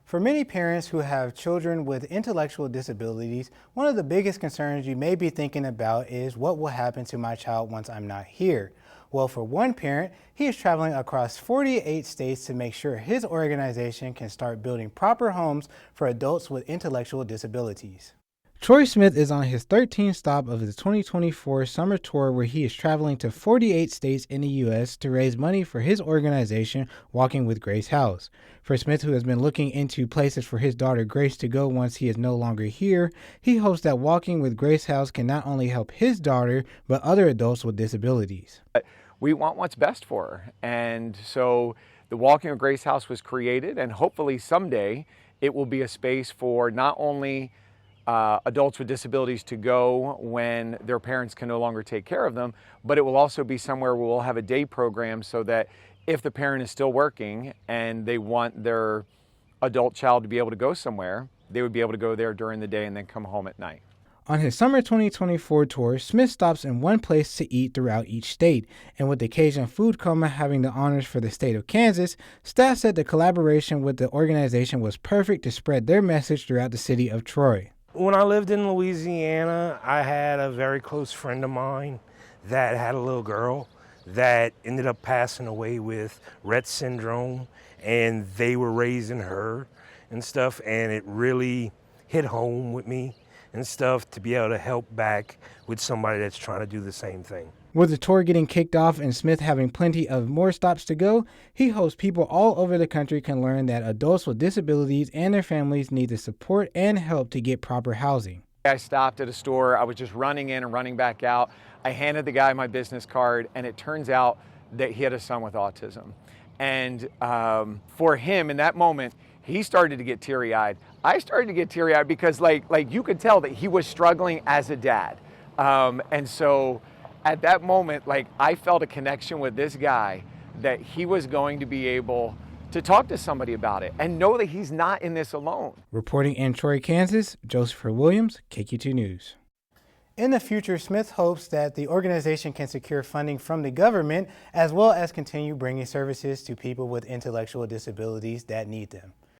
For many parents who have children with intellectual disabilities, one of the biggest concerns you may be thinking about is what will happen to my child once I'm not here. Well, for one parent, he is traveling across 48 states to make sure his organization can start building proper homes for adults with intellectual disabilities. Troy Smith is on his 13th stop of his 2024 summer tour where he is traveling to 48 states in the U.S. to raise money for his organization, Walking with Grace House. For Smith, who has been looking into places for his daughter Grace to go once he is no longer here, he hopes that Walking with Grace House can not only help his daughter, but other adults with disabilities. We want what's best for her, and so the Walking with Grace House was created, and hopefully someday it will be a space for not only adults with disabilities to go when their parents can no longer take care of them, but it will also be somewhere where we'll have a day program so that if the parent is still working and they want their adult child to be able to go somewhere, they would be able to go there during the day and then come home at night. On his summer 2024 tour, Smith stops in one place to eat throughout each state, and with the Cajun Food Coma having the honors for the state of Kansas, staff said the collaboration with the organization was perfect to spread their message throughout the city of Troy. When I lived in Louisiana, I had a very close friend of mine that had a little girl that ended up passing away with Rett syndrome, and they were raising her and stuff, and it really hit home with me and stuff to be able to help back with somebody that's trying to do the same thing. With the tour getting kicked off and Smith having plenty of more stops to go, he hopes people all over the country can learn that adults with disabilities and their families need the support and help to get proper housing. I stopped at a store. I was just running in and running back out. I handed the guy my business card, and it turns out that he had a son with autism. And for him in that moment, he started to get teary-eyed. I started to get teary-eyed because like you could tell that he was struggling as a dad. And so at that moment, I felt a connection with this guy that he was going to be able to talk to somebody about it and know that he's not in this alone. Reporting in Troy, Kansas, Joseph Williams, KQ2 News. In the future, Smith hopes that the organization can secure funding from the government as well as continue bringing services to people with intellectual disabilities that need them.